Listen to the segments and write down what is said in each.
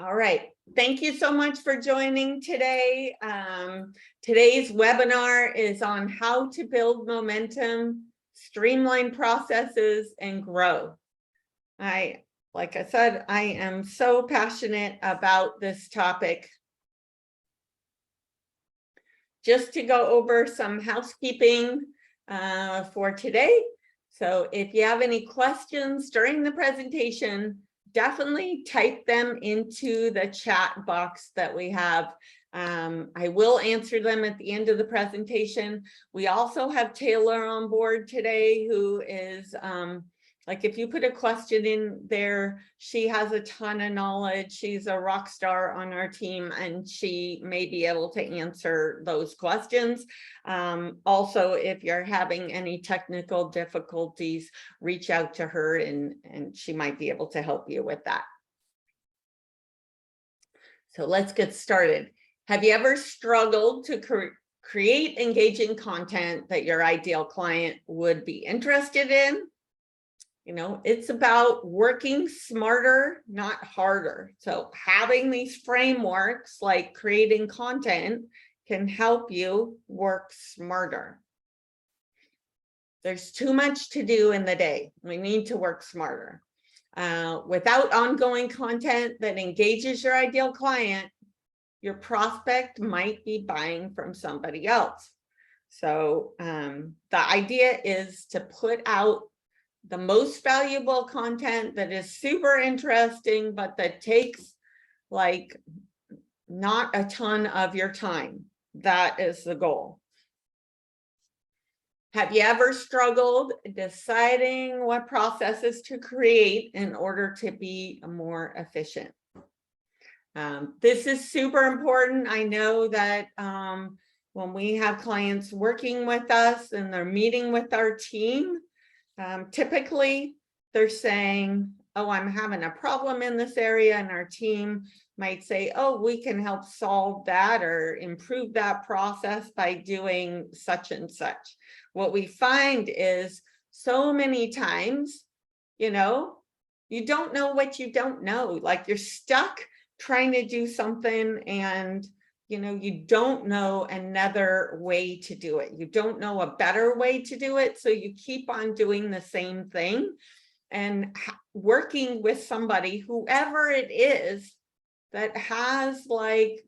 All right. Thank you so much for joining today. Today's webinar is on how to build momentum, streamline processes, and grow. Like I said, I am so passionate about this topic. Just to go over some housekeeping for today. So if you have any questions during the presentation, definitely type them into the chat box that we have. I will answer them at the end of the presentation. We also have Taylor on board today, who is like, if you put a question in there, she has a ton of knowledge. She's a rock star on our team, and she may be able to answer those questions. Also, if you're having any technical difficulties, reach out to her and she might be able to help you with that. So let's get started. Have you ever struggled to create engaging content that your ideal client would be interested in? You know, it's about working smarter, not harder. So having these frameworks like creating content can help you work smarter. There's too much to do in the day. We need to work smarter. Without ongoing content that engages your ideal client, your prospect might be buying from somebody else. So the idea is to put out the most valuable content that is super interesting, but that takes like not a ton of your time. That is the goal. Have you ever struggled deciding what processes to create in order to be more efficient? This is super important. I know that when we have clients working with us and they're meeting with our team, typically they're saying, oh, I'm having a problem in this area, and our team might say, oh, we can help solve that or improve that process by doing such and such. What we find is so many times, you know, you don't know what you don't know. Like, you're stuck trying to do something and you know, you don't know another way to do it. You don't know a better way to do it. So you keep on doing the same thing, and working with somebody, whoever it is, that has like,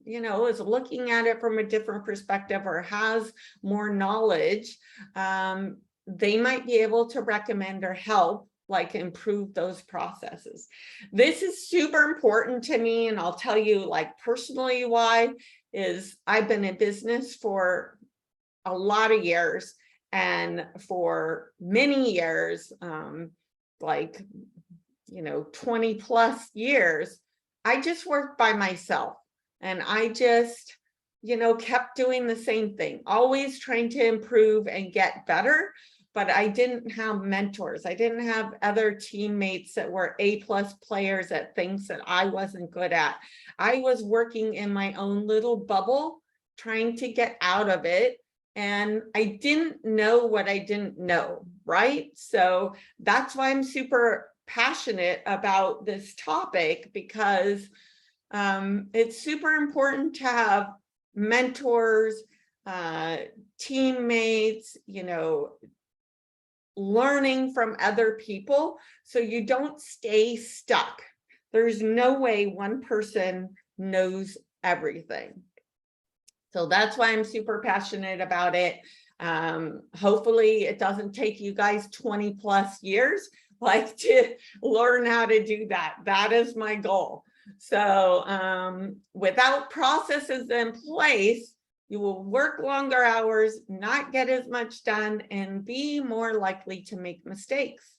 you know, is looking at it from a different perspective or has more knowledge, they might be able to recommend or help like improve those processes. This is super important to me, and I'll tell you like personally why. Is I've been in business for a lot of years, and for many years, like, you know, 20 plus years, I just worked by myself, and I just, you know, kept doing the same thing, always trying to improve and get better. But I didn't have mentors. I didn't have other teammates that were A+ players at things that I wasn't good at. I was working in my own little bubble, trying to get out of it. And I didn't know what I didn't know, right? So that's why I'm super passionate about this topic, because it's super important to have mentors, teammates, you know, learning from other people so you don't stay stuck. There's no way one person knows everything. So that's why I'm super passionate about it. Hopefully it doesn't take you guys 20 plus years like to learn how to do that. That is my goal. So without processes in place, you will work longer hours, not get as much done, and be more likely to make mistakes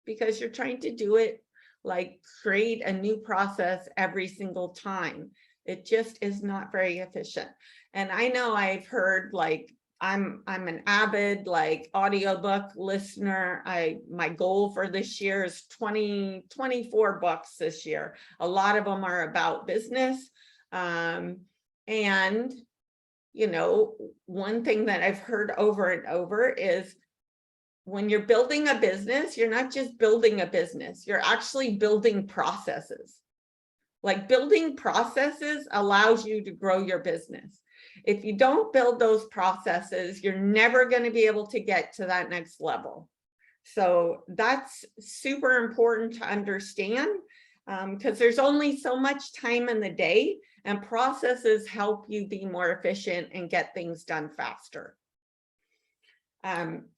because you're trying to do it like create a new process every single time. It just is not very efficient. And I know I've heard like, I'm an avid like audiobook listener. My goal for this year is 24 books this year. A lot of them are about business. And you know, one thing that I've heard over and over is when you're building a business, you're not just building a business, you're actually building processes. Like building processes allows you to grow your business. If you don't build those processes, you're never going to be able to get to that next level. So that's super important to understand, because there's only so much time in the day, and processes help you be more efficient and get things done faster.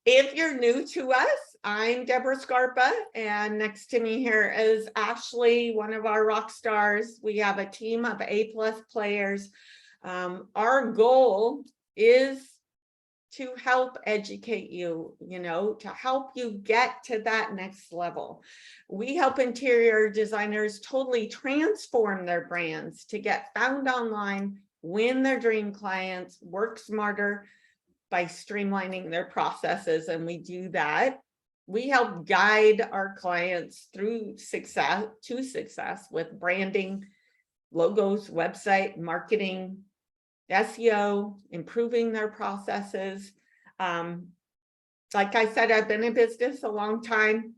If you're new to us, I'm Debra Scarpa, and next to me here is Ashley, one of our rock stars. We have a team of A+ players. Our goal is to help educate you, to help you get to that next level. We help interior designers totally transform their brands to get found online, win their dream clients, work smarter by streamlining their processes. And we do that. We help guide our clients through success with branding, logos, website, marketing, SEO, improving their processes. Like I said, I've been in business a long time.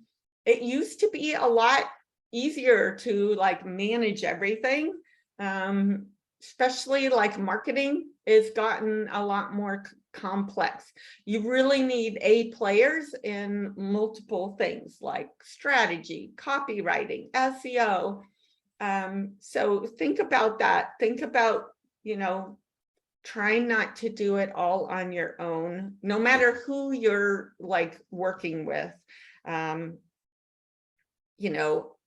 It used to be a lot easier to manage everything, especially marketing has gotten a lot more complex. You really need A players in multiple things like strategy, copywriting, SEO. So think about that. Think about, try not to do it all on your own, no matter who you're working with.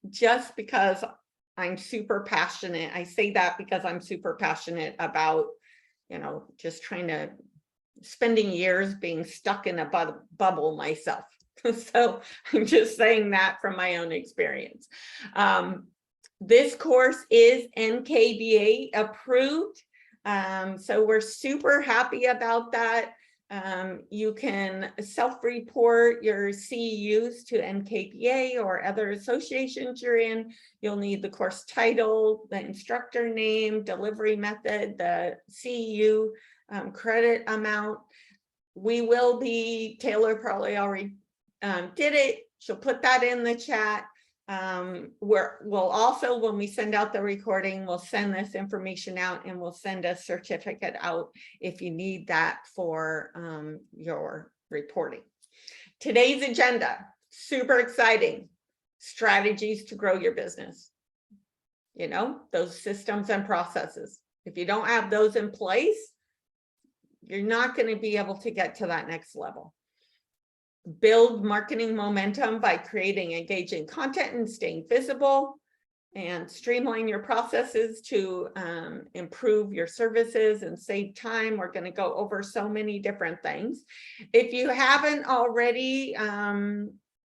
Just because I'm super passionate, I say that because I'm super passionate about, just spending years being stuck in a bubble myself. So I'm just saying that from my own experience. This course is NKBA approved. So we're super happy about that. You can self-report your CEUs to NKBA or other associations you're in. You'll need the course title, the instructor name, delivery method, the CEU credit amount. We will be, Taylor probably already did it. She'll put that in the chat. We'll also, when we send out the recording, we'll send this information out, and we'll send a certificate out if you need that for your reporting. Today's agenda, super exciting. Strategies to grow your business. Those systems and processes. If you don't have those in place, you're not going to be able to get to that next level. Build marketing momentum by creating engaging content and staying visible, and streamline your processes to improve your services and save time. We're going to go over so many different things. If you haven't already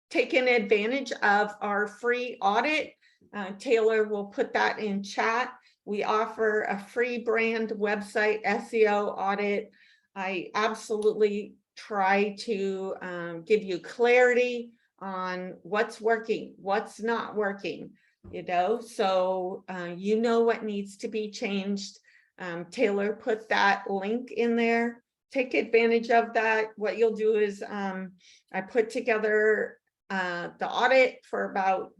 taken advantage of our free audit, Taylor will put that in chat. We offer a free brand website SEO audit. I absolutely try to give you clarity on what's working, what's not working, so what needs to be changed. Taylor put that link in there. Take advantage of that. What you'll do is I put together the audit for about,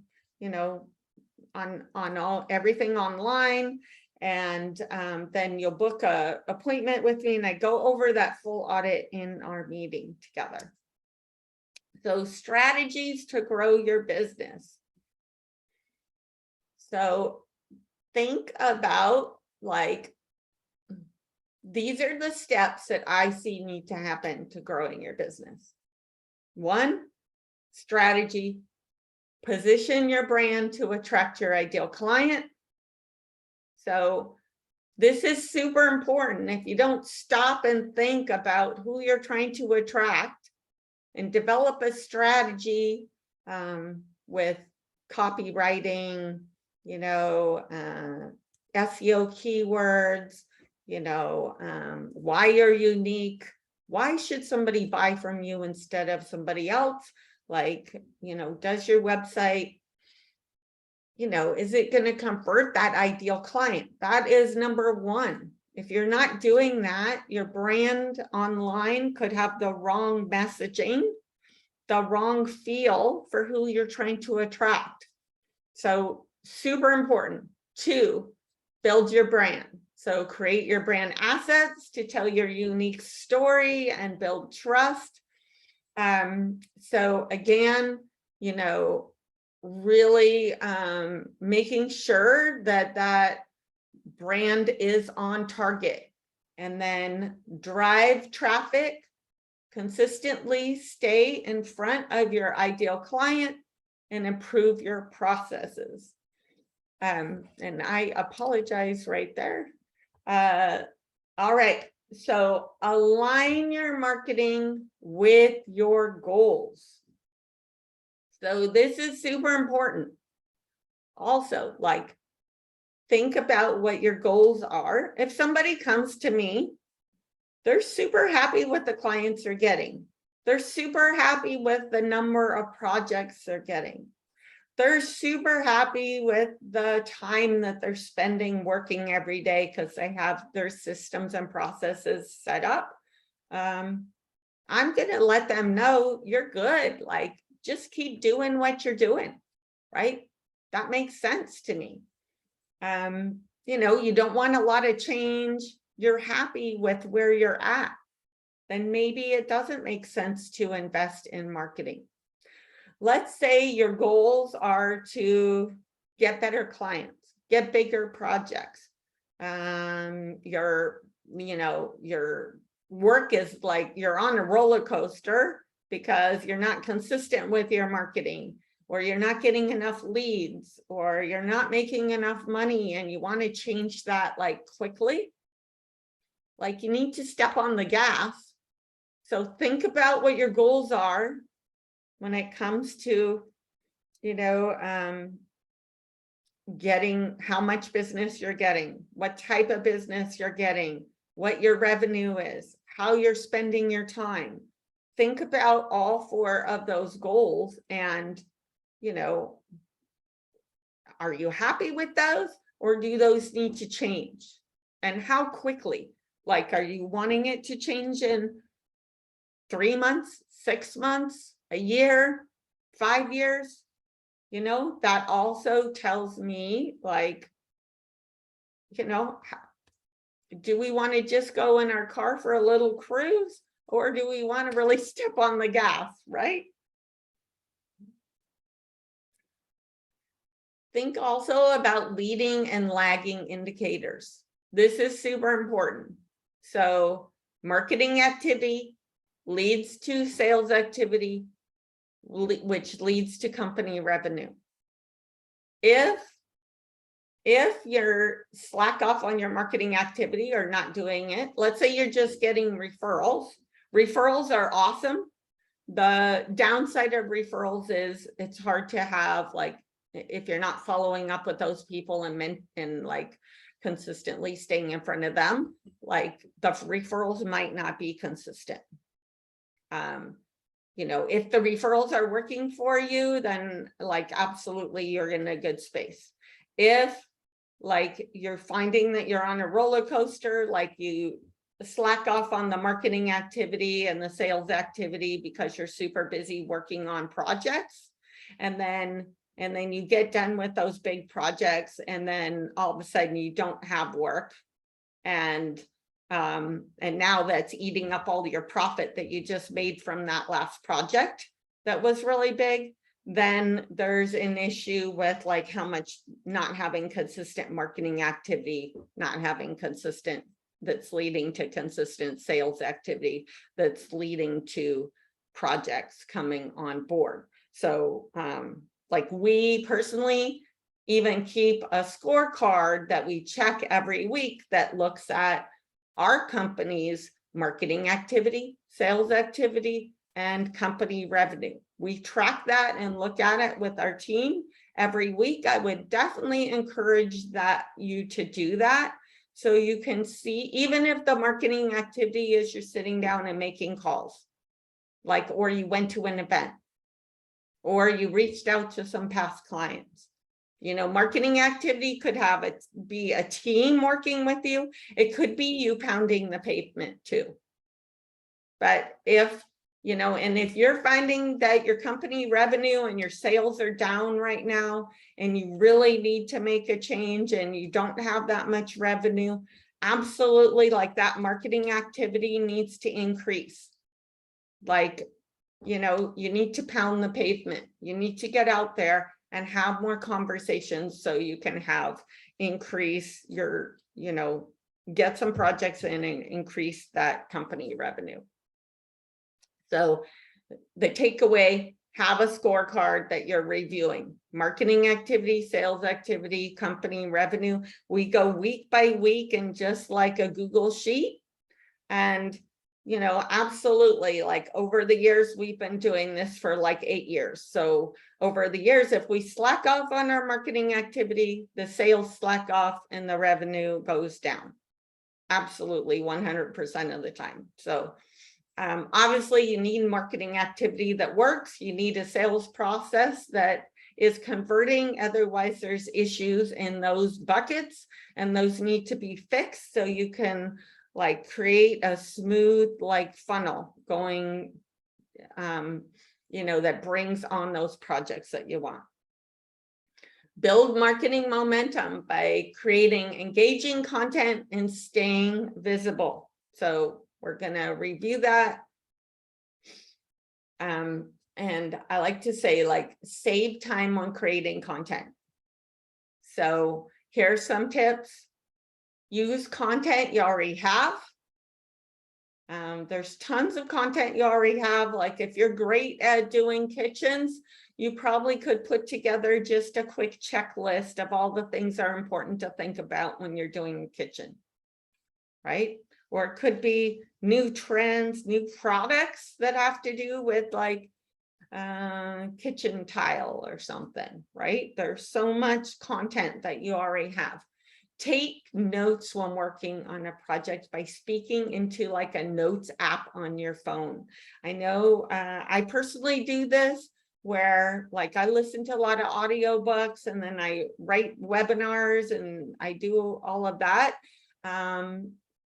on everything online. And then you'll book an appointment with me, and I go over that full audit in our meeting together. So strategies to grow your business. So think about these are the steps that I see need to happen to growing your business. 1, strategy. Position your brand to attract your ideal client. So this is super important. If you don't stop and think about who you're trying to attract and develop a strategy with copywriting, SEO keywords, why you're unique, why should somebody buy from you instead of somebody else? Does your website, is it going to convert that ideal client? That is number 1. If you're not doing that, your brand online could have the wrong messaging, the wrong feel for who you're trying to attract. So super important. 2, build your brand. So create your brand assets to tell your unique story and build trust. So again, you know, really making sure that that brand is on target, and then drive traffic consistently, stay in front of your ideal client, and improve your processes. And I apologize right there. All right, so align your marketing with your goals. So this is super important. Also, like, think about what your goals are. If somebody comes to me, they're super happy with the clients they're getting. They're super happy with the number of projects they're getting. They're super happy with the time that they're spending working every day because they have their systems and processes set up. I'm going to let them know you're good. Like, just keep doing what you're doing, right? That makes sense to me. You know, you don't want a lot of change. You're happy with where you're at. Then maybe it doesn't make sense to invest in marketing. Let's say your goals are to get better clients, get bigger projects. Your work is like you're on a roller coaster because you're not consistent with your marketing, or you're not getting enough leads, or you're not making enough money, and you want to change that like quickly. Like, you need to step on the gas. So think about what your goals are when it comes to, you know, getting how much business you're getting, what type of business you're getting, what your revenue is, how you're spending your time. Think about all 4 of those goals, and, you know, are you happy with those, or do those need to change? And how quickly? Like, are you wanting it to change in 3 months, 6 months, a year, 5 years? You know, that also tells me, like, you know, do we want to just go in our car for a little cruise, or do we want to really step on the gas, right? Think also about leading and lagging indicators. This is super important. So marketing activity leads to sales activity, which leads to company revenue. If you're slack off on your marketing activity or not doing it, let's say you're just getting referrals. Referrals are awesome. The downside of referrals is it's hard to have, like, if you're not following up with those people and like consistently staying in front of them, like, the referrals might not be consistent. You know, if the referrals are working for you, then like absolutely you're in a good space. If like you're finding that you're on a roller coaster, like you slack off on the marketing activity and the sales activity because you're super busy working on projects, and then you get done with those big projects, and then all of a sudden you don't have work, and now that's eating up all your profit that you just made from that last project that was really big, then there's an issue with like how much not having consistent marketing activity, not having consistent, that's leading to consistent sales activity, that's leading to projects coming on board. So like, we personally even keep a scorecard that we check every week that looks at our company's marketing activity, sales activity, and company revenue. We track that and look at it with our team every week. I would definitely encourage you to do that, so you can see, even if the marketing activity is you're sitting down and making calls, like, or you went to an event, or you reached out to some past clients. You know, marketing activity could be a team working with you. It could be you pounding the pavement too. But if You know, and if you're finding that your company revenue and your sales are down right now, and you really need to make a change and you don't have that much revenue, absolutely, like that marketing activity needs to increase. Like, you know, you need to pound the pavement. You need to get out there and have more conversations so you can have increase your, you know, get some projects in and increase that company revenue. So the takeaway, have a scorecard that you're reviewing: marketing activity, sales activity, company revenue. We go week by week and just like a Google sheet. And, you know, absolutely, like over the years, we've been doing this for like 8 years. So over the years, if we slack off on our marketing activity, the sales slack off and the revenue goes down. Absolutely, 100% of the time. So obviously, you need marketing activity that works. You need a sales process that is converting. Otherwise, there's issues in those buckets, and those need to be fixed so you can like create a smooth like funnel going, you know, that brings on those projects that you want. Build marketing momentum by creating engaging content and staying visible. So we're going to review that. And I like to say, like, save time on creating content. So here's some tips. Use content you already have. There's tons of content you already have. Like if you're great at doing kitchens, you probably could put together just a quick checklist of all the things that are important to think about when you're doing a kitchen, right? Or it could be new trends, new products that have to do with like kitchen tile or something, right? There's so much content that you already have. Take notes when working on a project by speaking into like a notes app on your phone. I know I personally do this where like I listen to a lot of audiobooks and then I write webinars and I do all of that.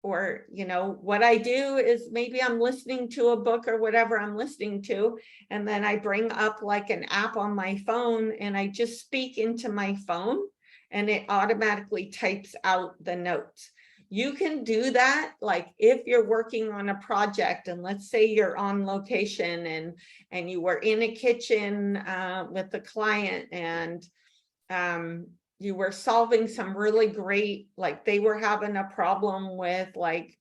Or, you know, what I do is maybe I'm listening to a book or whatever I'm listening to, and then I bring up like an app on my phone and I just speak into my phone and it automatically types out the notes. You can do that like if you're working on a project and let's say you're on location and you were in a kitchen with the client and you were solving some really great, like they were having a problem with like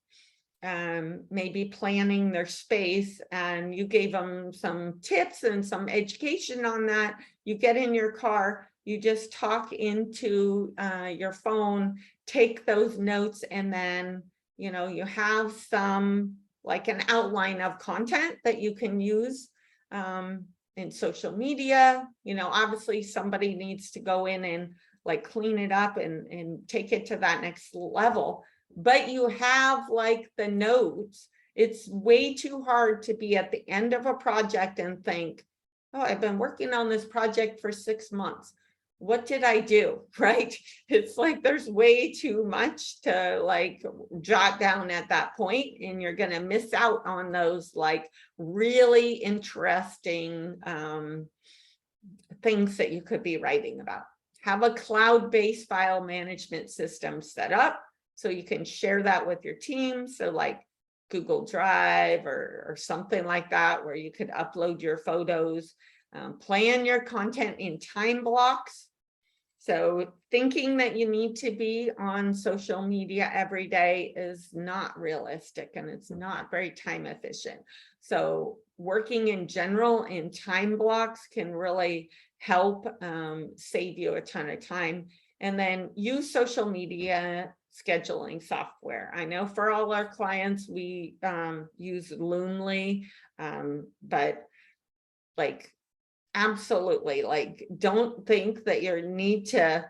maybe planning their space and you gave them some tips and some education on that. You get in your car, you just talk into your phone, take those notes, and then, you know, you have some like an outline of content that you can use in social media. You know, obviously somebody needs to go in and like clean it up and take it to that next level. But you have like the notes. It's way too hard to be at the end of a project and think, oh, I've been working on this project for 6 months. What did I do? Right? It's like there's way too much to like jot down at that point, and you're going to miss out on those like really interesting things that you could be writing about. Have a cloud-based file management system set up so you can share that with your team. So like Google Drive or something like that, where you could upload your photos, plan your content in time blocks. So thinking that you need to be on social media every day is not realistic and it's not very time efficient. So working in general in time blocks can really help save you a ton of time. And then use social media scheduling software. I know for all our clients, we use Loomly, but like, absolutely, like, don't think that you need to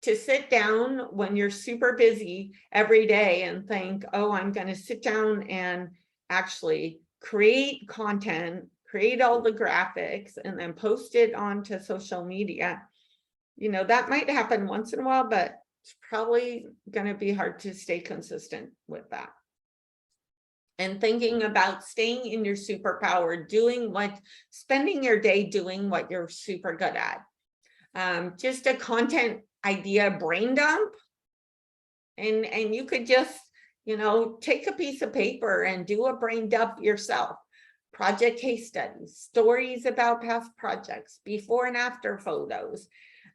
sit down when you're super busy every day and think, oh, I'm going to sit down and actually create content, create all the graphics, and then post it onto social media. You know, that might happen once in a while, but it's probably going to be hard to stay consistent with that. and thinking about staying in your superpower, spending your day doing what you're super good at. Just a content idea brain dump. And you could just, take a piece of paper and do a brain dump yourself. Project case studies, stories about past projects, before and after photos,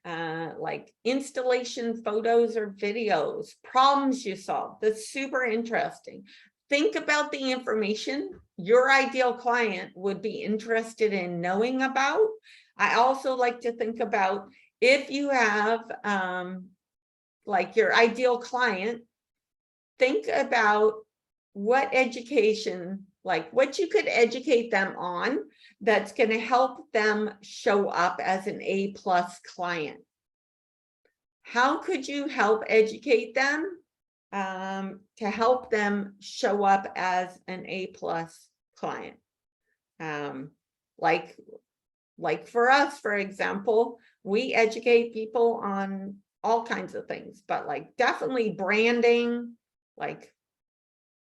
like installation photos or videos, problems you solved. That's super interesting. Think about the information your ideal client would be interested in knowing about. I also like to think about, if you have like your ideal client, think about what education, like what you could educate them on that's going to help them show up as an A+ client. How could you help educate them to help them show up as an A+ client? Like for us, for example, we educate people on all kinds of things, but like definitely branding, like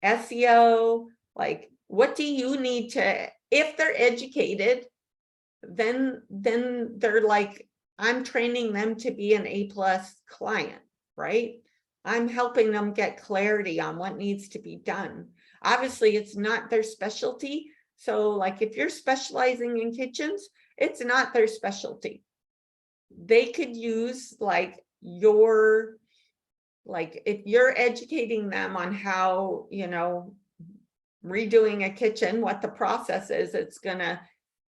SEO, like what do you need to, if they're educated, then they're like, I'm training them to be an A+ client, right? I'm helping them get clarity on what needs to be done. Obviously, it's not their specialty. So like if you're specializing in kitchens, it's not their specialty. They could use like if you're educating them on how, redoing a kitchen, what the process is, it's gonna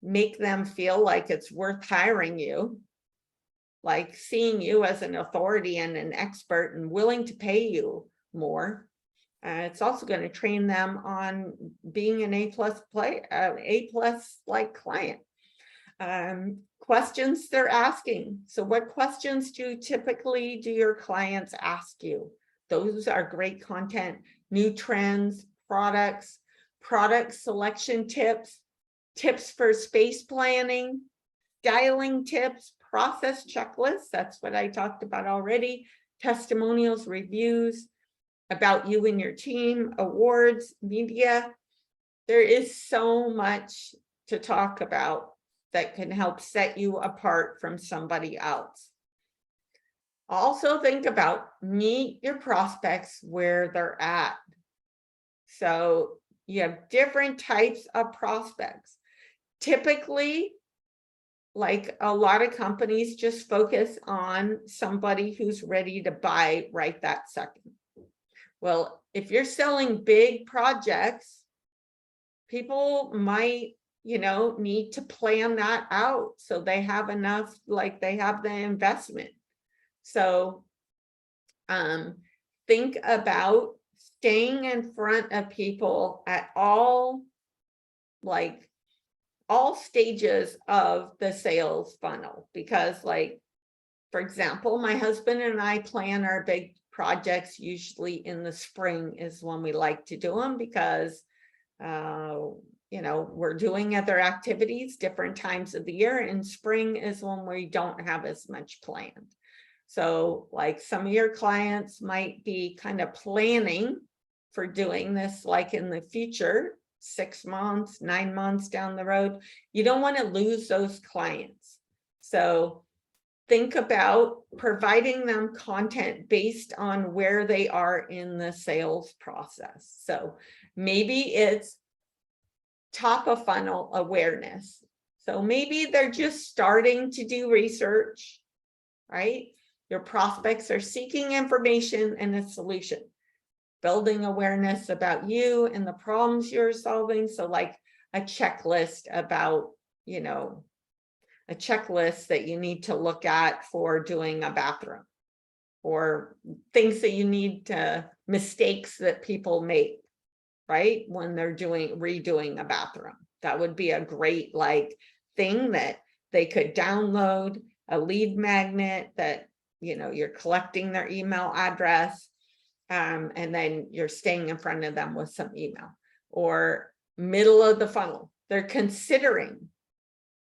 make them feel like it's worth hiring you, like seeing you as an authority and an expert and willing to pay you more. It's also going to train them on being an A+ like client. Questions they're asking. So what questions do your clients ask you? Those are great content. New trends, products, product selection tips, tips for space planning, styling tips, process checklists. That's what I talked about already. Testimonials, reviews about you and your team, awards, media. There is so much to talk about that can help set you apart from somebody else. Also think about, meet your prospects where they're at. So you have different types of prospects. Typically, like a lot of companies just focus on somebody who's ready to buy right that second. Well, if you're selling big projects, people might, need to plan that out so they have enough, like they have the investment. So think about staying in front of people at all stages of the sales funnel, because for example, my husband and I plan our big projects usually in the spring is when we like to do them, because we're doing other activities different times of the year, and spring is when we don't have as much planned. So like some of your clients might be kind of planning for doing this like in the future, 6 months, 9 months down the road. You don't want to lose those clients. So think about providing them content based on where they are in the sales process. So maybe it's top of funnel awareness. So maybe they're just starting to do research, right? Your prospects are seeking information and a solution, building awareness about you and the problems you're solving. So like a checklist about, a checklist that you need to look at for doing a bathroom, or things that you need to, mistakes that people make, right? When they're redoing a bathroom. That would be a great thing that they could download, a lead magnet that, you're collecting their email address. And then you're staying in front of them with some email. Or middle of the funnel, they're considering,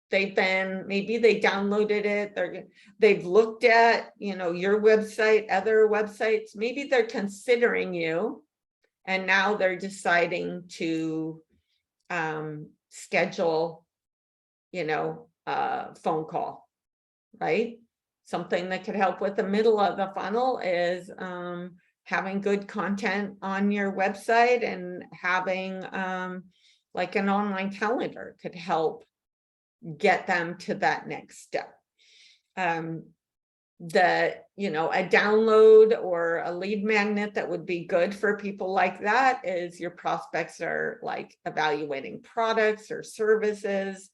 maybe they downloaded it, they've looked at, your website, other websites, maybe they're considering you, and now they're deciding to schedule, a phone call, right? Something that could help with the middle of the funnel is having good content on your website, and having like an online calendar could help get them to that next step. A download or a lead magnet that would be good for people like that is your prospects are like evaluating products or services.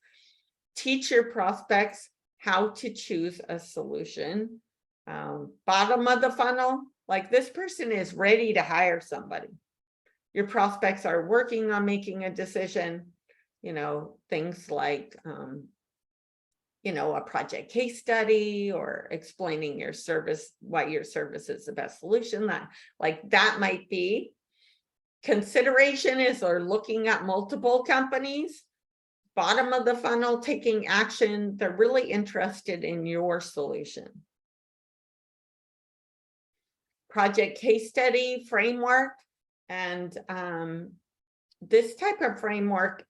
Teach your prospects how to choose a solution. Bottom of the funnel, like this person is ready to hire somebody. Your prospects are working on making a decision, things like, a project case study, or explaining your service, why your service is the best solution. That might be. Consideration is, or looking at multiple companies. Bottom of the funnel, taking action. They're really interested in your solution. Project case study framework. And this type of framework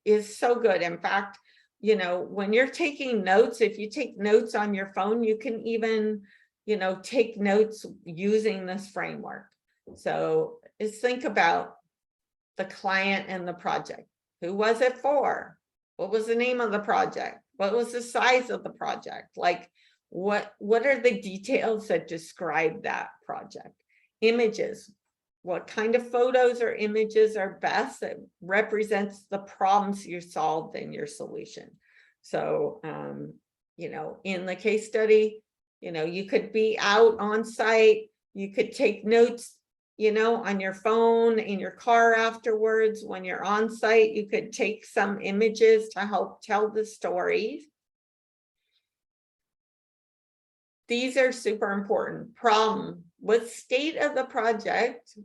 is so good. In fact, when you're taking notes, if you take notes on your phone, you can even, take notes using this framework. So just think about the client and the project. Who was it for? What was the name of the project? What was the size of the project? Like, what are the details that describe that project? Images. What kind of photos or images are best that represents the problems you solved in your solution? So, in the case study, you could be out on site, you could take notes, on your phone, in your car afterwards. When you're on site, you could take some images to help tell the story. These are super important. Problem, what state of the project,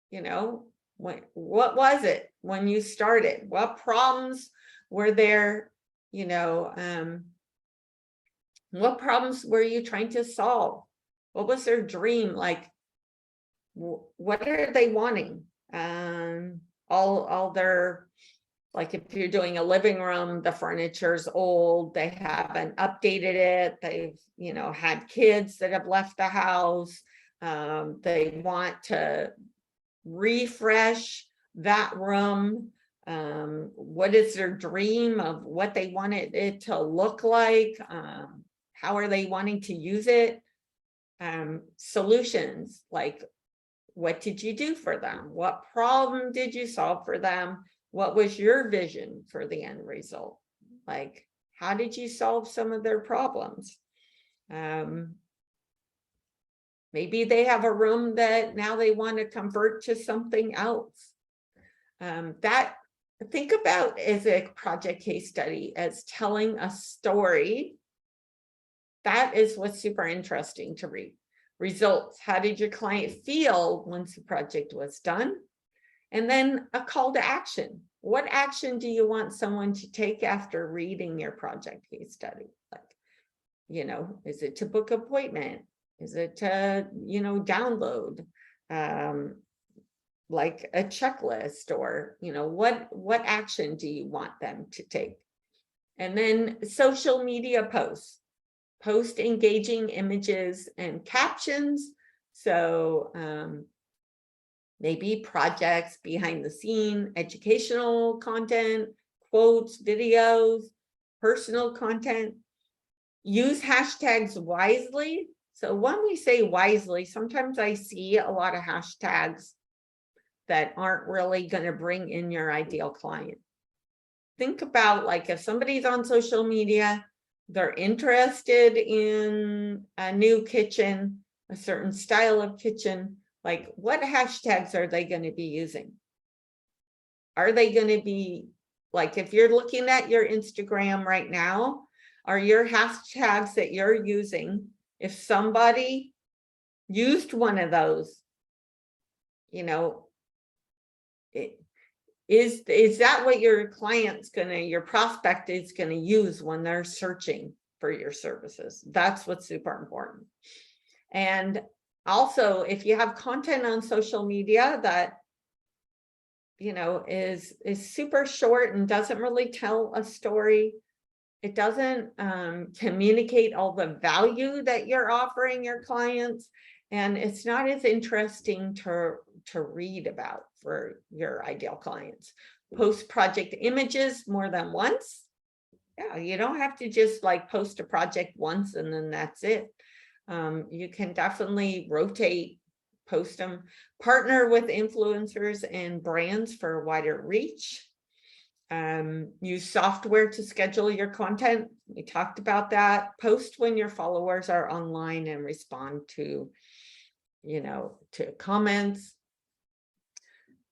what was it when you started? What problems were there? What problems were you trying to solve? What was their dream? Like, what are they wanting? All their, like, if you're doing a living room, the furniture's old, they haven't updated it, they've, had kids that have left the house, they want to refresh that room. What is their dream of what they wanted it to look like? How are they wanting to use it? Solutions, like, what did you do for them? What problem did you solve for them? What was your vision for the end result? Like, how did you solve some of their problems? Maybe they have a room that now they want to convert to something else. Think about as a project case study as telling a story. That is what's super interesting to read. Results, how did your client feel once the project was done? And then a call to action. What action do you want someone to take after reading your project case study? Like, is it to book an appointment? Is it to, download like a checklist, or, what action do you want them to take? And then social media posts. Post engaging images and captions. So maybe projects, behind the scene, educational content, quotes, videos, personal content. Use hashtags wisely. So when we say wisely, sometimes I see a lot of hashtags that aren't really going to bring in your ideal client. Think about, like, if somebody's on social media, they're interested in a new kitchen, a certain style of kitchen, like, what hashtags are they going to be using? Are they going to be, like, if you're looking at your Instagram right now, are your hashtags that you're using, if somebody used one of those, is that what your your prospect is gonna use when they're searching for your services? That's what's super important. And Also, if you have content on social media that, you know, is super short and doesn't really tell a story, it doesn't communicate all the value that you're offering your clients, and it's not as interesting to read about for your ideal clients. Post project images more than once. Yeah, you don't have to just like post a project once and then that's it. You can definitely rotate, post them, partner with influencers and brands for wider reach. Use software to schedule your content. We talked about that. Post when your followers are online and respond to, you know, to comments.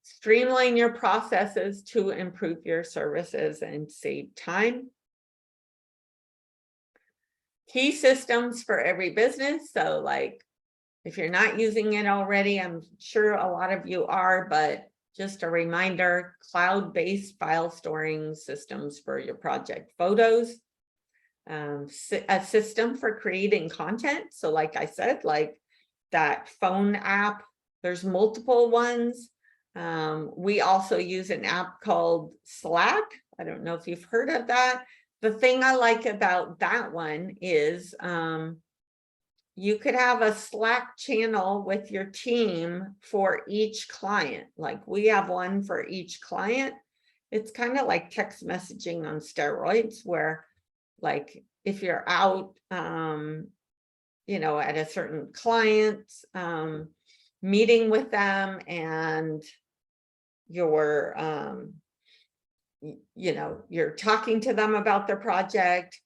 Streamline your processes to improve your services and save time. Key systems for every business. So like, if you're not using it already, I'm sure a lot of you are, but just a reminder, cloud-based file storing systems for your project photos, a system for creating content. So like I said, like that phone app, there's multiple ones. We also use an app called Slack. I don't know if you've heard of that. The thing I like about that one is you could have a Slack channel with your team for each client. Like we have one for each client. It's kind of like text messaging on steroids, where like if you're out, you know, at a certain client, meeting with them and you're, you know, you're talking to them about their project,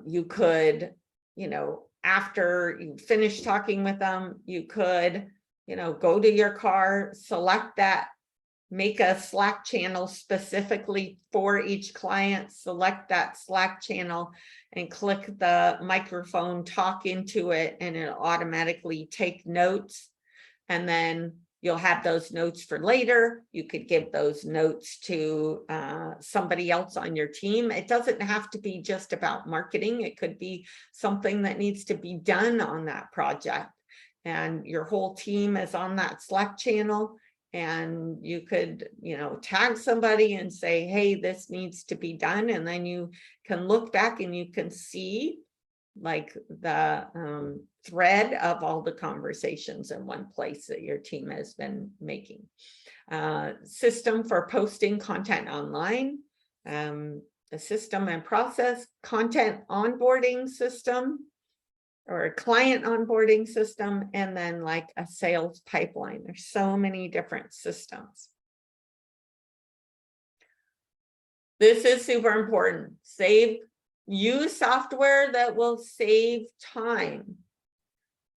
you could, you know, after you finish talking with them, you could, you know, go to your car, select that, make a Slack channel specifically for each client, select that Slack channel and click the microphone, talk into it, and it'll automatically take notes. And then you'll have those notes for later. You could give those notes to somebody else on your team. It doesn't have to be just about marketing. It could be something that needs to be done on that project. And your whole team is on that Slack channel. And you could, you know, tag somebody and say, hey, this needs to be done. And then you can look back and you can see like the thread of all the conversations in one place that your team has been making. System for posting content online, a system and process, content onboarding system, or a client onboarding system, and then like a sales pipeline. There's so many different systems. This is super important. Use software that will save time.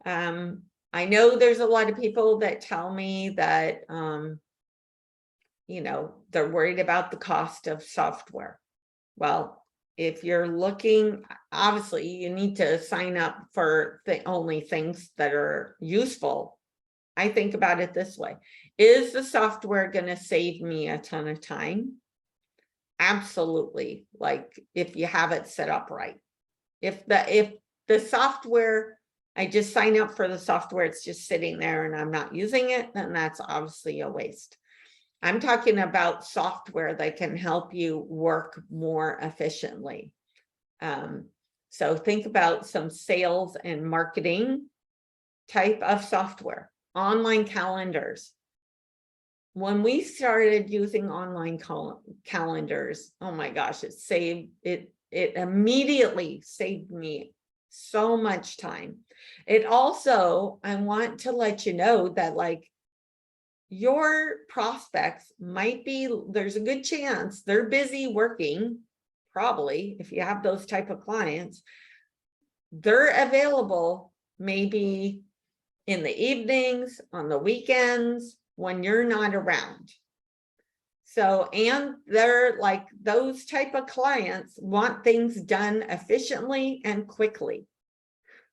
I know there's a lot of people that tell me that, you know, they're worried about the cost of software. Well, if you're looking, obviously you need to sign up for the only things that are useful. I think about it this way. Is the software going to save me a ton of time? Absolutely. Like if you have it set up right. If the software, I just sign up for the software, it's just sitting there and I'm not using it, then that's obviously a waste. I'm talking about software that can help you work more efficiently. So think about some sales and marketing type of software, online calendars. When we started using online calendars, oh my gosh, it immediately saved me so much time. It also, I want to let you know that like your prospects might be, there's a good chance they're busy working, probably if you have those type of clients, they're available maybe in the evenings, on the weekends, when you're not around. So, and they're like, those type of clients want things done efficiently and quickly.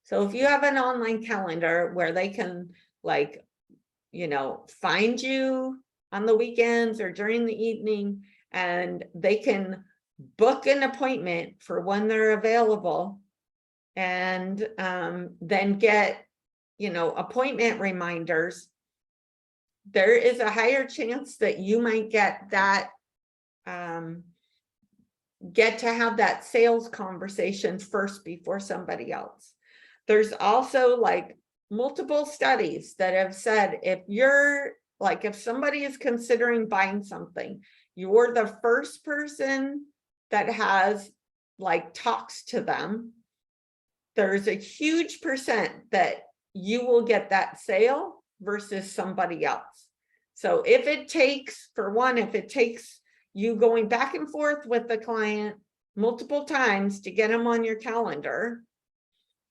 So if you have an online calendar where they can like, you know, find you on the weekends or during the evening, and they can book an appointment for when they're available, and then get appointment reminders, there is a higher chance that you might get that, get to have that sales conversation first before somebody else. There's also like multiple studies that have said, if somebody is considering buying something, you're the first person that has talks to them, there's a huge percent that you will get that sale versus somebody else. So if it takes you going back and forth with the client multiple times to get them on your calendar,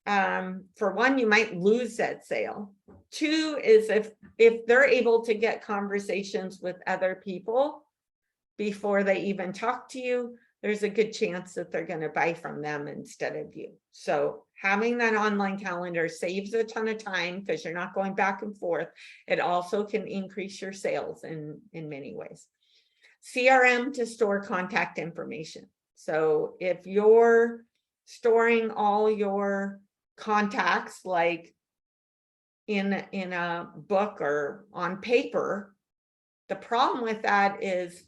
for one, you might lose that sale. Two is if they're able to get conversations with other people before they even talk to you, there's a good chance that they're going to buy from them instead of you. So having that online calendar saves a ton of time because you're not going back and forth. It also can increase your sales in many ways. CRM to store contact information. So if you're storing all your contacts like in a book or on paper, the problem with that is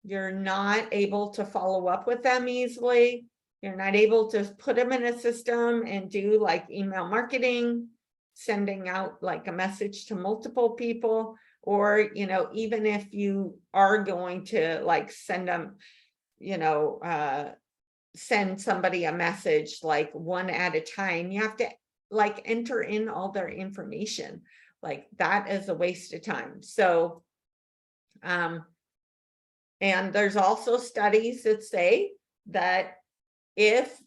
you're not able to follow up with them easily. You're not able to put them in a system and do like email marketing, sending out like a message to multiple people, or, even if you are going to like send them, send somebody a message like one at a time, you have to like enter in all their information. Like that is a waste of time. So, and there's also studies that say that if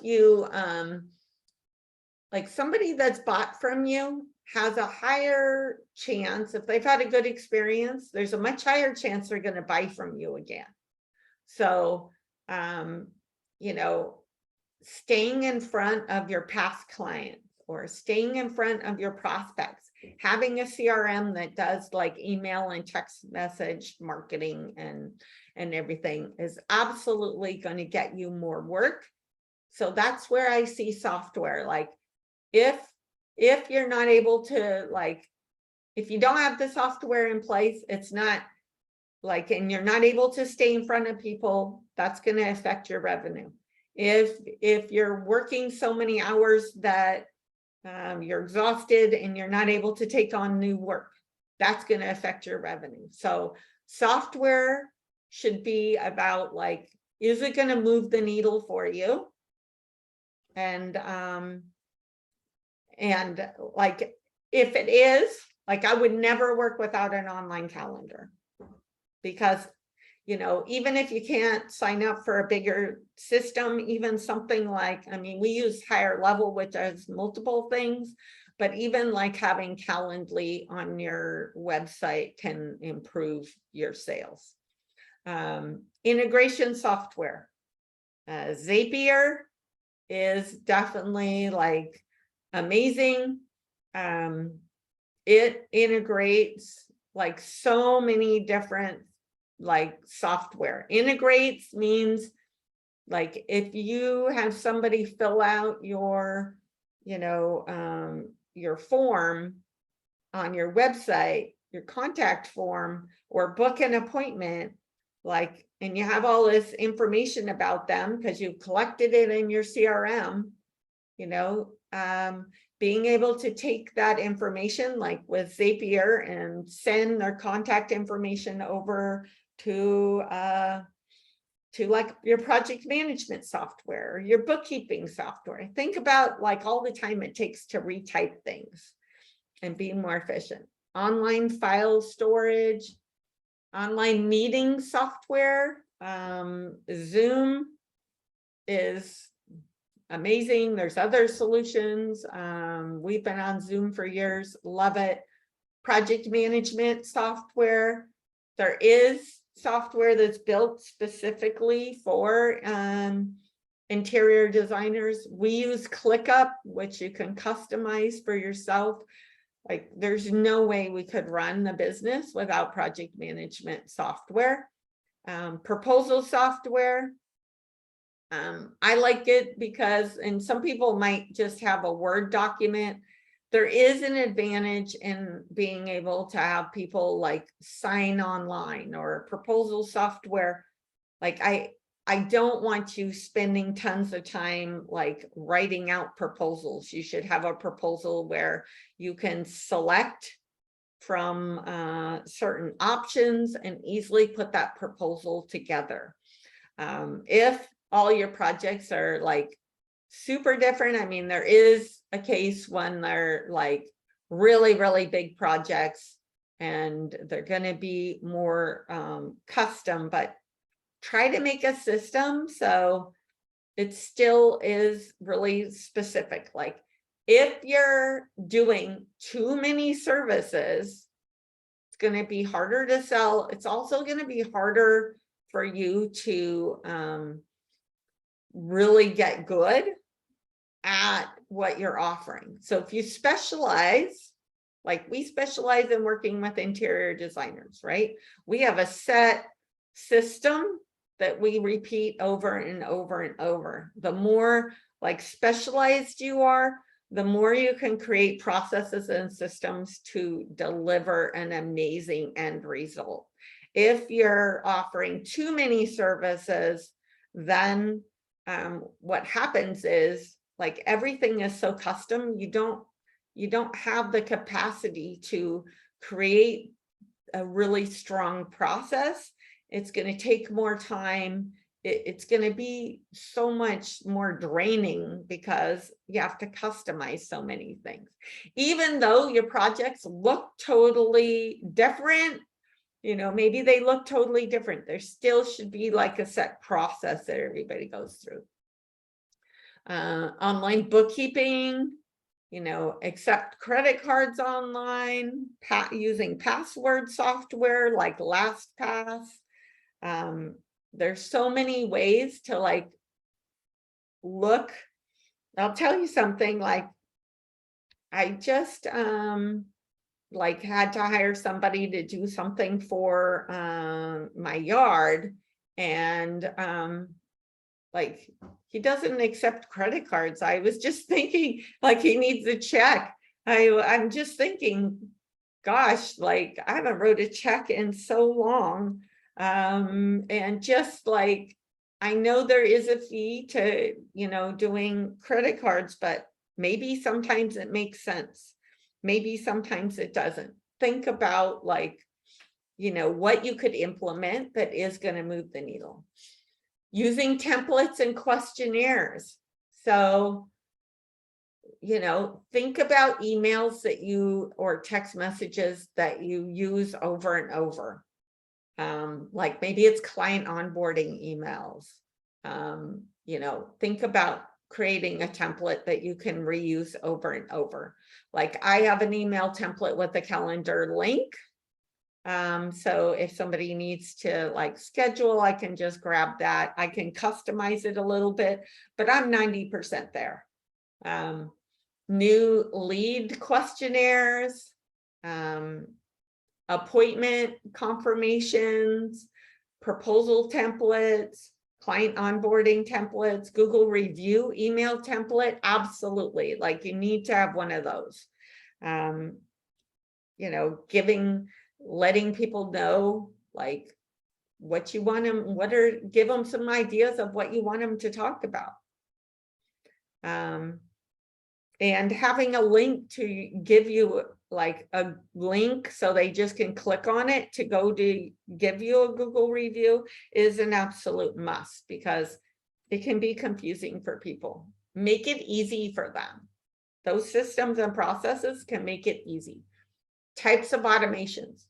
you, like somebody that's bought from you has a higher chance, if they've had a good experience, there's a much higher chance they're going to buy from you again. So, staying in front of your past clients or staying in front of your prospects, having a CRM that does like email and text message marketing and everything is absolutely going to get you more work. So that's where I see software. Like if you're not able to, like, if you don't have the software in place, it's not like, and you're not able to stay in front of people, that's going to affect your revenue. If you're working so many hours that you're exhausted and you're not able to take on new work, that's going to affect your revenue. So software should be about like, is it going to move the needle for you? And like, if it is, like, I would never work without an online calendar, because even if you can't sign up for a bigger system, even something like, I mean, we use Higher Level, which has multiple things, but even like having Calendly on your website can improve your sales. Integration software. Zapier is definitely like amazing. It integrates like so many different like software. Integrates means like if you have somebody fill out your your form on your website, your contact form, or book an appointment, like, and you have all this information about them because you've collected it in your CRM, being able to take that information like with Zapier and send their contact information over to like your project management software or your bookkeeping software. Think about like all the time it takes to retype things and be more efficient. Online file storage, online meeting software. Zoom is amazing. There's other solutions. We've been on Zoom for years, love it. Project management software. There is software that's built specifically for interior designers. We use ClickUp, which you can customize for yourself. Like, there's no way we could run the business without project management software. Proposal software. I like it because, and some people might just have a Word document there is an advantage in being able to have people like sign online or proposal software. Like I don't want you spending tons of time like writing out proposals. You should have a proposal where you can select from certain options and easily put that proposal together. If all your projects are like super different, I mean, there is a case when they're like really, really big projects and they're going to be more custom, but try to make a system so it still is really specific. Like if you're doing too many services, it's going to be harder to sell. It's also going to be harder for you to really get good at what you're offering. So if you specialize, like we specialize in working with interior designers, right? We have a set system that we repeat over and over and over. The more like specialized you are, the more you can create processes and systems to deliver an amazing end result. If you're offering too many services, then what happens is like everything is so custom, you don't have the capacity to create a really strong process. It's going to take more time. It's going to be so much more draining because you have to customize so many things. Even though your projects look totally different, you know, maybe they look totally different, there still should be like a set process that everybody goes through. Online bookkeeping, you know, accept credit cards online, using password software like LastPass. There's so many ways to like look. I'll tell you something, like I just like had to hire somebody to do something for my yard, and like he doesn't accept credit cards. I was just thinking like he needs a check. I'm just thinking, gosh, like I haven't wrote a check in so long. And just like, I know there is a fee to, you know, doing credit cards, but maybe sometimes it makes sense. Maybe sometimes it doesn't. Think about like, you know, what you could implement that is going to move the needle. Using templates and questionnaires. So, you know, think about emails that you, or text messages that you use over and over. Like maybe it's client onboarding emails. You know, think about creating a template that you can reuse over and over. Like I have an email template with a calendar link. So if somebody needs to like schedule, I can just grab that. I can customize it a little bit, but I'm 90% there. New lead questionnaires, appointment confirmations, proposal templates, client onboarding templates, Google review email template. Absolutely. Like you need to have one of those. You know, letting people know like what you want them, give them some ideas of what you want them to talk about. And having a link to give you like a link so they just can click on it to go to give you a Google review is an absolute must, because it can be confusing for people. Make it easy for them. Those systems and processes can make it easy. Types of automations.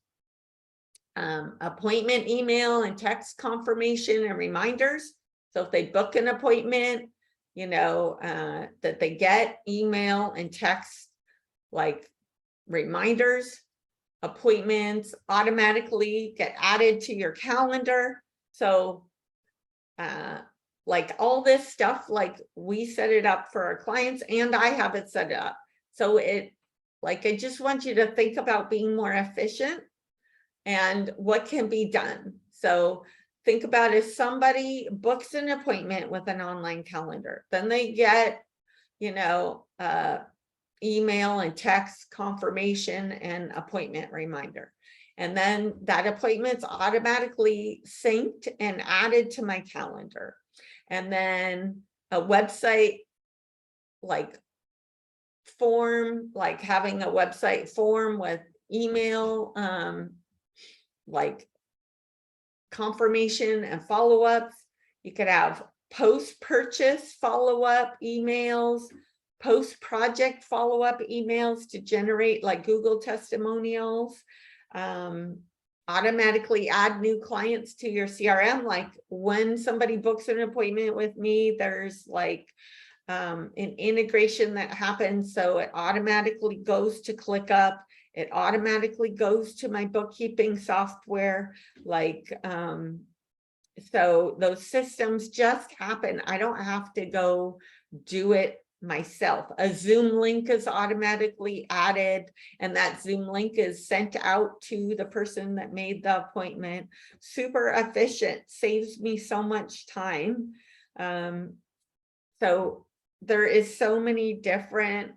Appointment email and text confirmation and reminders. So if they book an appointment, you know, that they get email and text like reminders. Appointments automatically get added to your calendar. So like all this stuff, like we set it up for our clients and I have it set up. So it, like, I just want you to think about being more efficient and what can be done. So think about if somebody books an appointment with an online calendar, then they get, you know, email and text confirmation and appointment reminder. And then that appointment's automatically synced and added to my calendar. And then a website like form, like having a website form with email, like confirmation and follow-ups. You could have post-purchase follow-up emails, post-project follow-up emails to generate like Google testimonials, automatically add new clients to your CRM. Like when somebody books an appointment with me, there's like an integration that happens. So it automatically goes to ClickUp. It automatically goes to my bookkeeping software. Like, so those systems just happen. I don't have to go do it myself. A Zoom link is automatically added, and that Zoom link is sent out to the person that made the appointment. Super efficient, saves me so much time. So there is so many different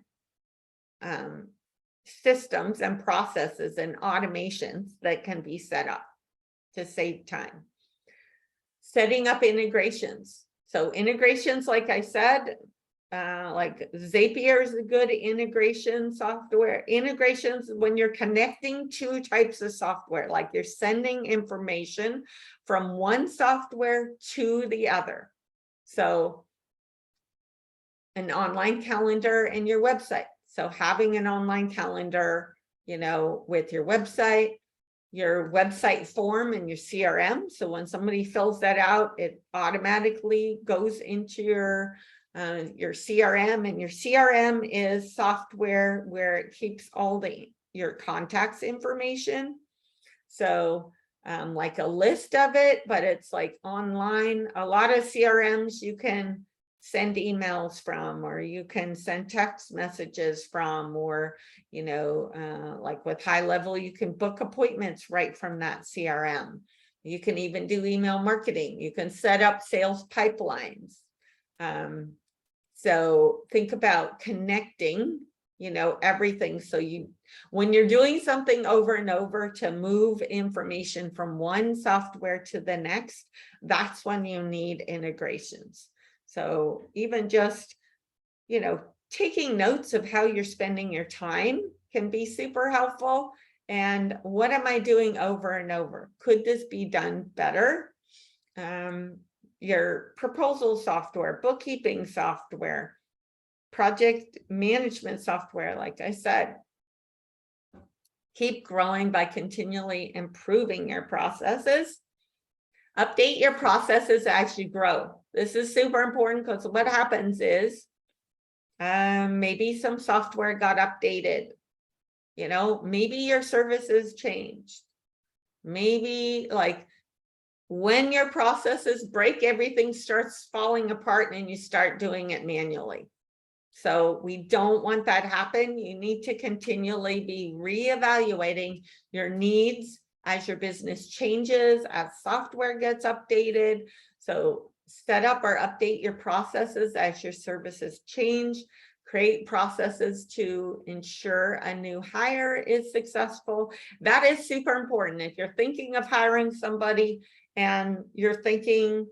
systems and processes and automations that can be set up to save time. Setting up integrations. So integrations, like I said, like Zapier is a good integration software. Integrations when you're connecting two types of software, like you're sending information from one software to the other. So an online calendar and your website. So having an online calendar, you know, with your website form and your CRM. So when somebody fills that out, it automatically goes into your CRM, and your CRM is software where it keeps all your contacts information. So like a list of it, but it's like online. A lot of CRMs you can send emails from, or you can send text messages from, or, you know, like with High Level, you can book appointments right from that CRM. You can even do email marketing. You can set up sales pipelines. So think about connecting, you know, everything. So when you're doing something over and over to move information from one software to the next, that's when you need integrations. So even just, you know, taking notes of how you're spending your time can be super helpful. And what am I doing over and over? Could this be done better? Your proposal software, bookkeeping software, project management software, like I said, keep growing by continually improving your processes. Update your processes as you grow. This is super important because what happens is maybe some software got updated. You know, maybe your services changed. Maybe like when your processes break, everything starts falling apart and you start doing it manually. So we don't want that to happen. You need to continually be reevaluating your needs as your business changes, as software gets updated. So set up or update your processes as your services change. Create processes to ensure a new hire is successful. That is super important. If you're thinking of hiring somebody and you're thinking,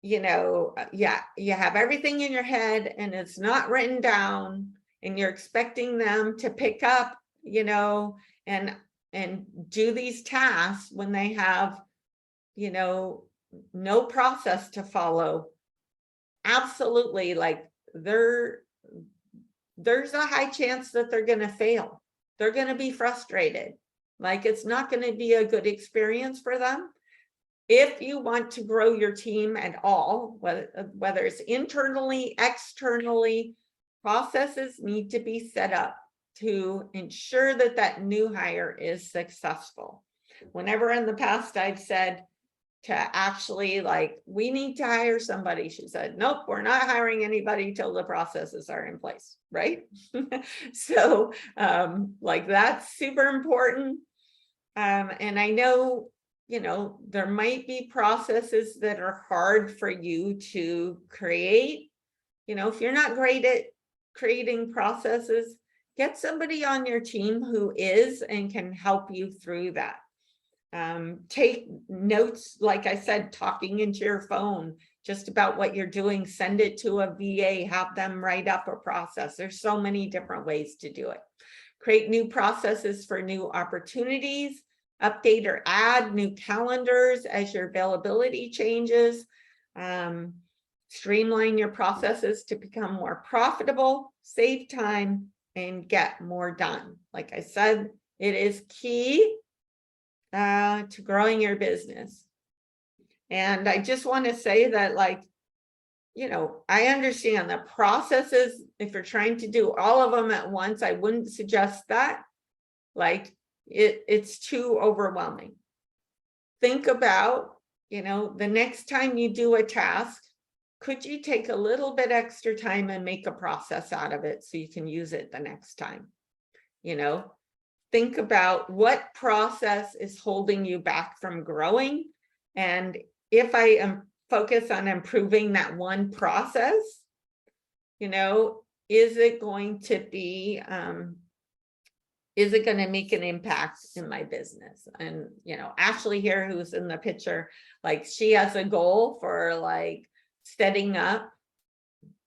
you know, yeah, you have everything in your head and it's not written down, and you're expecting them to pick up, you know, and do these tasks when they have, you know, no process to follow. Absolutely, like there's a high chance that they're going to fail. They're going to be frustrated. Like it's not going to be a good experience for them. If you want to grow your team at all, whether it's internally, externally, processes need to be set up to ensure that that new hire is successful. Whenever in the past I've said to actually, like, we need to hire somebody, she said, nope, we're not hiring anybody till the processes are in place, right? So like that's super important. And I know, you know, there might be processes that are hard for you to create. You know, if you're not great at creating processes, get somebody on your team who is and can help you through that. Take notes, like I said, talking into your phone, just about what you're doing, send it to a VA, have them write up a process. There's so many different ways to do it. Create new processes for new opportunities, update or add new calendars as your availability changes. Streamline your processes to become more profitable, save time, and get more done. Like I said, it is key to growing your business. And I just want to say that, like, you know, I understand the processes, if you're trying to do all of them at once, I wouldn't suggest that. Like, it's too overwhelming. Think about, you know, the next time you do a task, could you take a little bit extra time and make a process out of it so you can use it the next time? You know, think about what process is holding you back from growing. And if I am focused on improving that one process, you know, is it going to be, is it going to make an impact in my business? And, you know, Ashley here, who's in the picture, like, she has a goal for like setting up,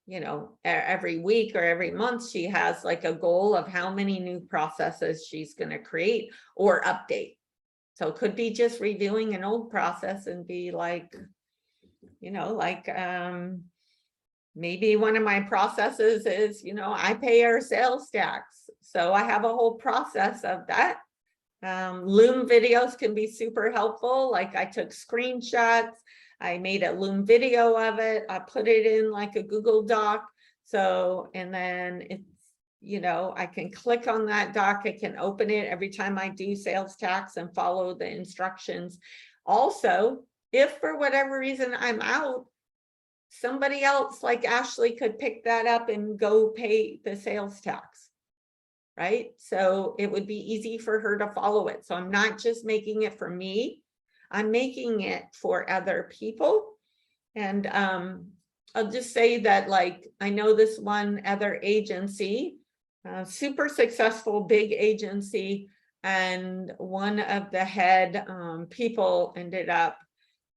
you know, every week or every month, she has like a goal of how many new processes she's going to create or update. So it could be just reviewing an old process and be like, you know, like, maybe one of my processes is, you know, I pay our sales tax. So I have a whole process of that. Loom videos can be super helpful. Like, I took screenshots, I made a Loom video of it, I put it in like a Google Doc. So, and then it's, you know, I can click on that doc, I can open it every time I do sales tax and follow the instructions. Also, if for whatever reason I'm out, somebody else like Ashley could pick that up and go pay the sales tax, right? So it would be easy for her to follow it. So I'm not just making it for me, I'm making it for other people. And I'll just say that, like, I know this one other agency, super successful, big agency, and one of the head people ended up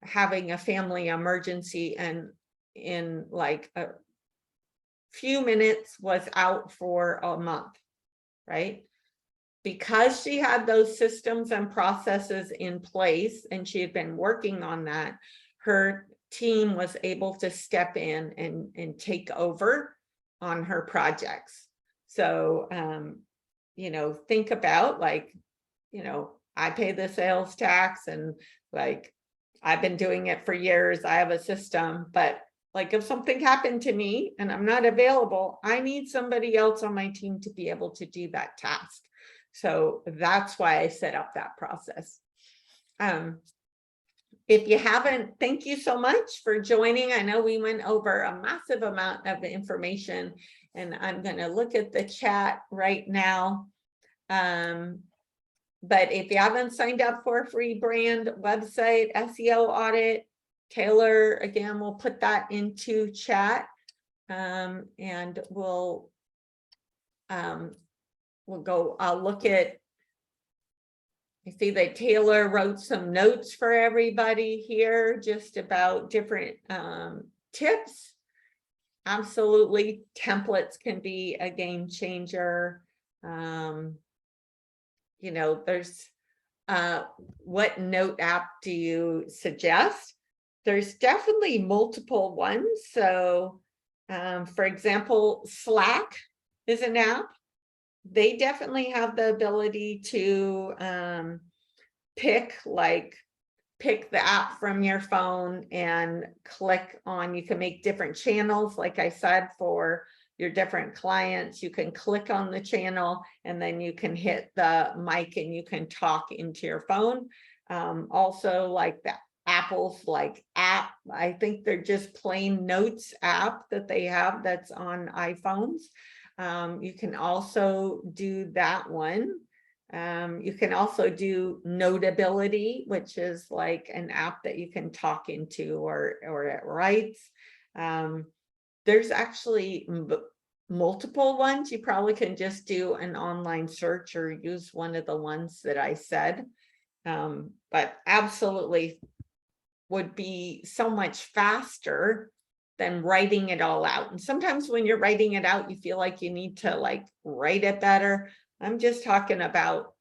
having a family emergency, and in like a few minutes was out for a month, right? Because she had those systems and processes in place and she had been working on that, her team was able to step in and take over on her projects. So, you know, think about, like, you know, I pay the sales tax and like, I've been doing it for years. I have a system, but like, if something happened to me and I'm not available, I need somebody else on my team to be able to do that task. So that's why I set up that process. If you haven't, thank you so much for joining. I know we went over a massive amount of information, and I'm going to look at the chat right now. But if you haven't signed up for a free brand website SEO audit, Taylor, again, we'll put that into chat, and we'll go, I'll look at, I see that Taylor wrote some notes for everybody here just about different tips. Absolutely, templates can be a game changer. You know, there's what note app do you suggest? There's definitely multiple ones. So for example, Slack is an app. They definitely have the ability to pick the app from your phone and click on, you can make different channels. Like I said, for your different clients, you can click on the channel and then you can hit the mic and you can talk into your phone. Also, like the Apple's like app, I think they're just plain notes app that they have that's on iPhones. You can also do that one. You can also do Notability, which is like an app that you can talk into, or it writes. There's actually multiple ones, you probably can just do an online search or use one of the ones that I said. But absolutely would be so much faster than writing it all out. And sometimes when you're writing it out, you feel like you need to like write it better. I'm just talking about,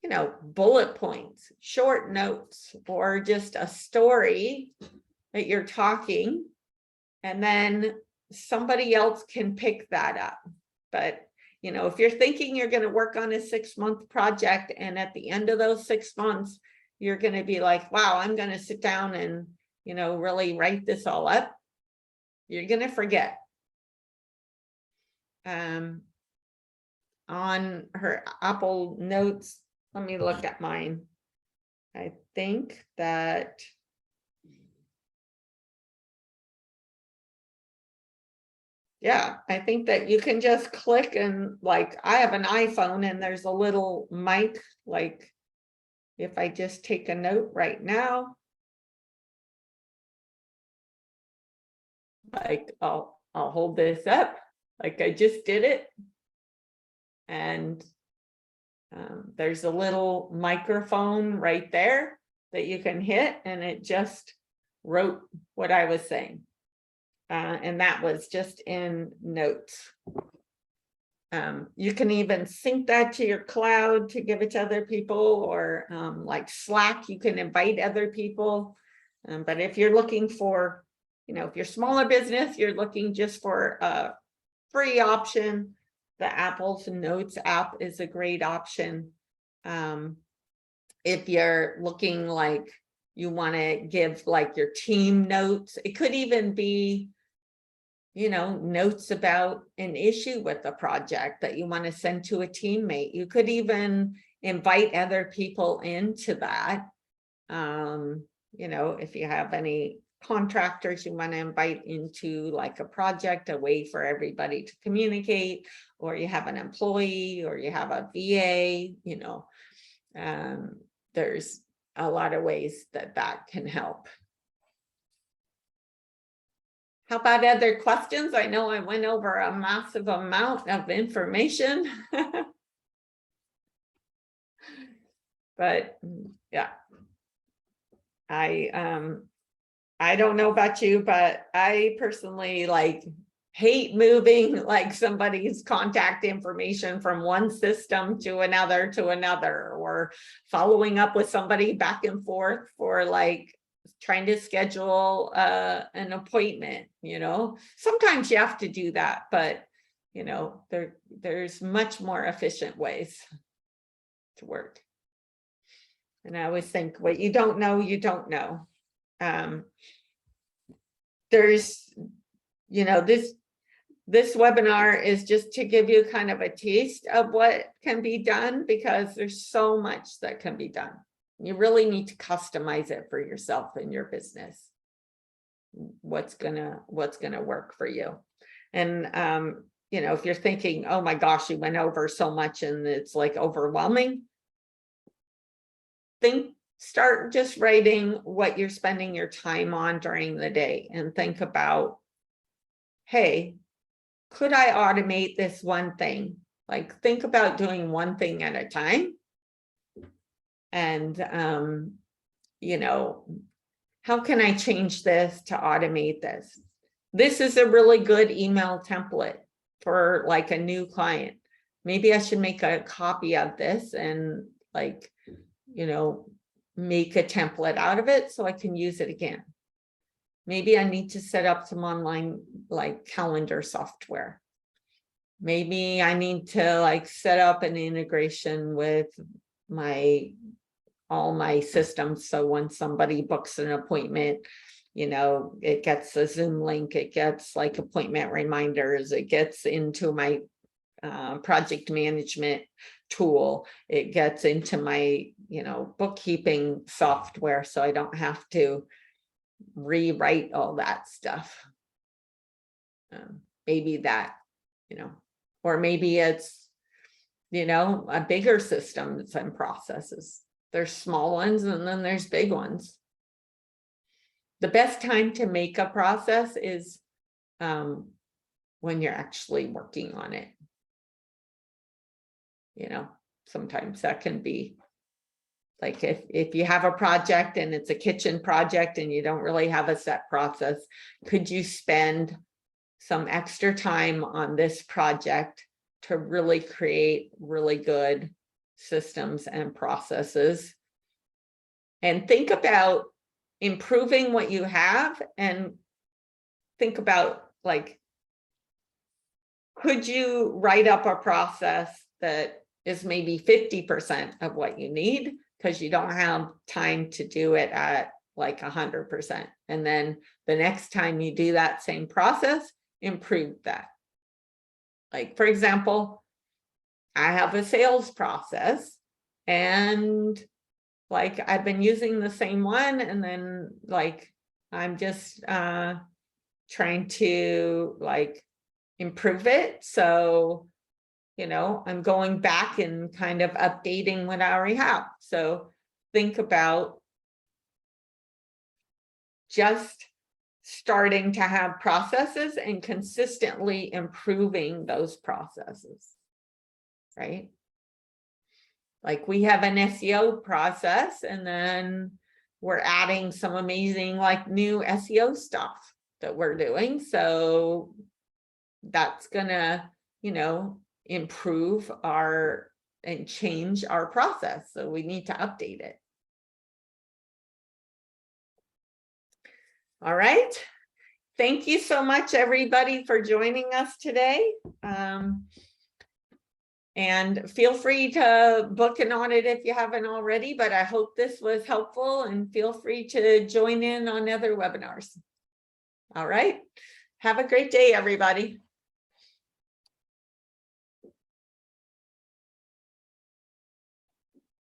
you know, bullet points, short notes, or just a story that you're talking, and then somebody else can pick that up. But, you know, if you're thinking you're going to work on a 6-month project, and at the end of those 6 months, you're going to be like, wow, I'm going to sit down and, you know, really write this all up, you're going to forget. On her Apple Notes, let me look at mine. I think that yeah, I think that you can just click, and like I have an iPhone and there's a little mic, like if I just take a note right now, like I'll hold this up like I just did it, and there's a little microphone right there that you can hit, and it just wrote what I was saying. And that was just in notes. You can even sync that to your cloud to give it to other people, or like Slack, you can invite other people. But if you're looking for, you know, if you're smaller business, you're looking just for a free option, the Apple's Notes app is a great option. If you're looking like you want to give like your team notes, it could even be, you know, notes about an issue with the project that you want to send to a teammate. You could even invite other people into that. You know, if you have any contractors you want to invite into like a project, a way for everybody to communicate, or you have an employee, or you have a VA, you know, there's a lot of ways that that can help. How about other questions? I know I went over a massive amount of information. But yeah, I don't know about you, but I personally like hate moving like somebody's contact information from one system to another, or following up with somebody back and forth for like trying to schedule an appointment. You know, sometimes you have to do that, but you know, there's much more efficient ways to work. And I always think what you don't know, you don't know. There's, you know, this webinar is just to give you kind of a taste of what can be done, because there's so much that can be done. You really need to customize it for yourself and your business. What's gonna work for you. And you know, if you're thinking, oh my gosh, you went over so much and it's like overwhelming, start just writing what you're spending your time on during the day, and think about, hey, could I automate this one thing? Like, think about doing one thing at a time. And, you know, how can I change this to automate this? This is a really good email template for like a new client. Maybe I should make a copy of this and like, you know, make a template out of it so I can use it again. Maybe I need to set up some online like calendar software. Maybe I need to like set up an integration with all my systems. So when somebody books an appointment, you know, it gets a Zoom link, it gets like appointment reminders, it gets into my project management tool, it gets into my, you know, bookkeeping software, so I don't have to rewrite all that stuff. Maybe that, you know, or maybe it's, you know, a bigger system that's in processes. There's small ones and then there's big ones. The best time to make a process is when you're actually working on it. You know, sometimes that can be like if you have a project and it's a kitchen project and you don't really have a set process, could you spend some extra time on this project to really create really good systems and processes? And think about improving what you have, and think about, like, could you write up a process that is maybe 50% of what you need because you don't have time to do it at like 100%. And then the next time you do that same process, improve that. Like, for example, I have a sales process, and like I've been using the same one, and then like I'm just trying to like improve it. So, you know, I'm going back and kind of updating what I already have. So think about just starting to have processes and consistently improving those processes, right? Like we have an SEO process, and then we're adding some amazing like new SEO stuff that we're doing. So that's gonna, you know, improve our and change our process. So we need to update it. All right. Thank you so much, everybody, for joining us today. And feel free to book an audit if you haven't already, but I hope this was helpful, and feel free to join in on other webinars. All right. Have a great day, everybody.